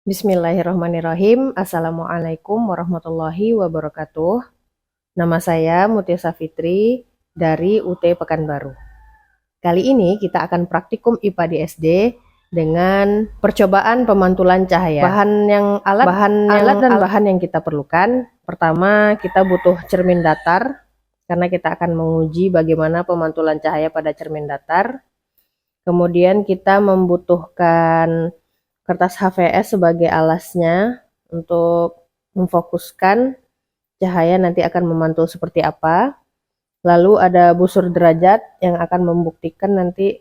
Bismillahirrahmanirrahim. Assalamualaikum warahmatullahi wabarakatuh. Nama saya Mutia Safitri dari UT Pekanbaru. Kali ini kita akan praktikum IPA di SD dengan percobaan pemantulan cahaya. Bahan yang kita perlukan. Pertama, kita butuh cermin datar karena kita akan menguji bagaimana pemantulan cahaya pada cermin datar. Kemudian kita membutuhkan kertas HVS sebagai alasnya untuk memfokuskan cahaya nanti akan memantul seperti apa. Lalu ada busur derajat yang akan membuktikan nanti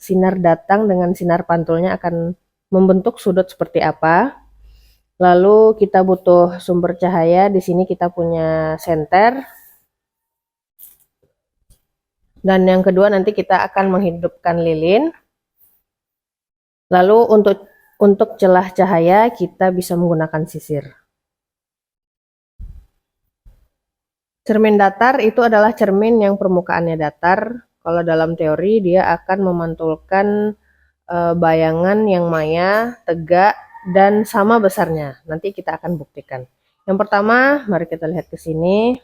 sinar datang dengan sinar pantulnya akan membentuk sudut seperti apa. Lalu kita butuh sumber cahaya. Di sini kita punya senter. Dan yang kedua nanti kita akan menghidupkan lilin. Lalu untuk celah cahaya kita bisa menggunakan sisir. Cermin datar itu adalah cermin yang permukaannya datar. Kalau dalam teori dia akan memantulkan bayangan yang maya, tegak, dan sama besarnya. Nanti kita akan buktikan. Yang pertama, mari kita lihat ke sini.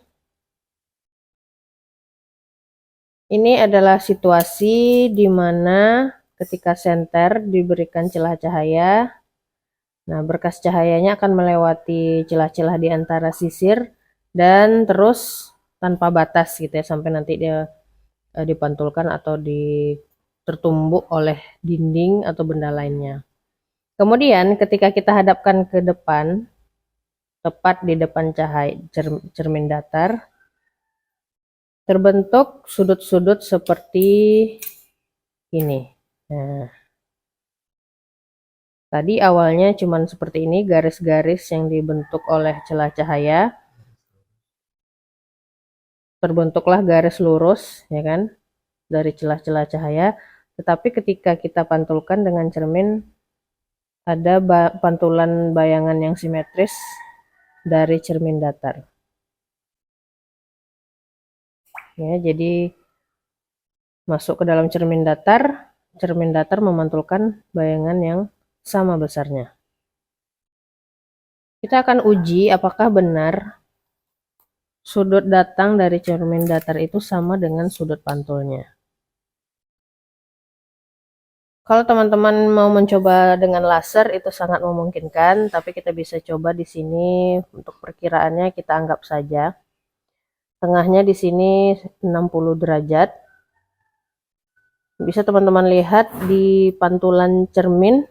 Ini adalah situasi di mana ketika senter diberikan celah cahaya. Nah, berkas cahayanya akan melewati celah-celah di antara sisir dan terus tanpa batas gitu ya, sampai nanti dia dipantulkan atau tertumbuk oleh dinding atau benda lainnya. Kemudian ketika kita hadapkan ke depan, tepat di depan cahaya cermin datar, terbentuk sudut-sudut seperti ini. Nah, tadi awalnya cuman seperti ini, garis-garis yang dibentuk oleh celah cahaya. Terbentuklah garis lurus, ya kan, dari celah-celah cahaya. Tetapi ketika kita pantulkan dengan cermin, ada pantulan bayangan yang simetris dari cermin datar. Ya, jadi masuk ke dalam cermin datar memantulkan bayangan yang sama besarnya. Kita akan uji apakah benar sudut datang dari cermin datar itu sama dengan sudut pantulnya. Kalau teman-teman mau mencoba dengan laser itu sangat memungkinkan, tapi kita bisa coba di sini. Untuk perkiraannya kita anggap saja tengahnya di sini 60 derajat. Bisa teman-teman lihat di pantulan cermin,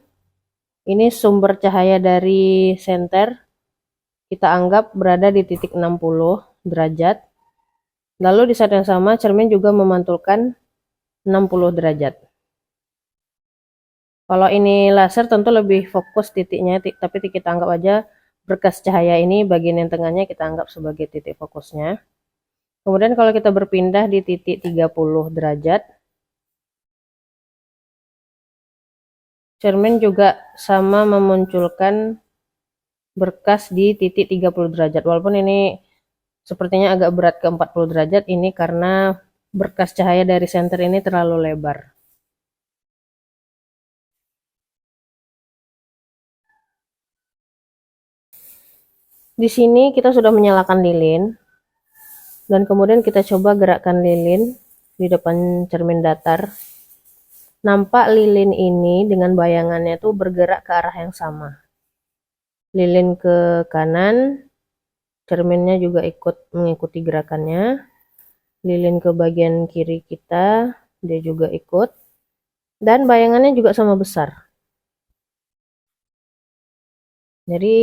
ini sumber cahaya dari senter kita anggap berada di titik 60 derajat. Lalu di saat yang sama cermin juga memantulkan 60 derajat. Kalau ini laser tentu lebih fokus titiknya, tapi kita anggap aja berkas cahaya ini bagian yang tengahnya kita anggap sebagai titik fokusnya. Kemudian kalau kita berpindah di titik 30 derajat, cermin juga sama memunculkan berkas di titik 30 derajat. Walaupun ini sepertinya agak berat ke 40 derajat, ini karena berkas cahaya dari senter ini terlalu lebar. Di sini kita sudah menyalakan lilin, dan kemudian kita coba gerakkan lilin di depan cermin datar. Nampak lilin ini dengan bayangannya tuh bergerak ke arah yang sama. Lilin ke kanan, cerminnya juga ikut mengikuti gerakannya. Lilin ke bagian kiri kita, dia juga ikut. Dan bayangannya juga sama besar. Jadi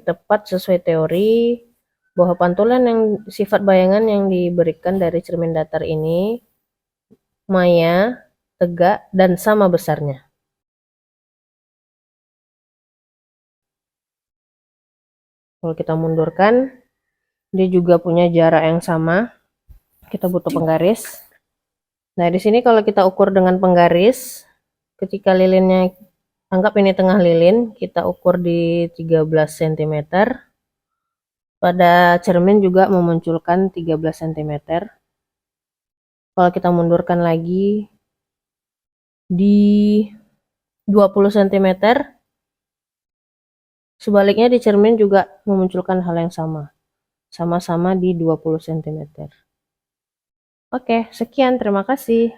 tepat sesuai teori bahwa pantulan yang sifat bayangan yang diberikan dari cermin datar ini maya, tegak, dan sama besarnya. Kalau kita mundurkan, dia juga punya jarak yang sama. Kita butuh penggaris. Nah, di sini kalau kita ukur dengan penggaris, ketika lilinnya, anggap ini tengah lilin, kita ukur di 13 cm. Pada cermin juga memunculkan 13 cm. Kalau kita mundurkan lagi di 20 cm, Sebaliknya di cermin juga memunculkan hal yang sama. Sama-sama di 20 cm. Oke, sekian. Terima kasih.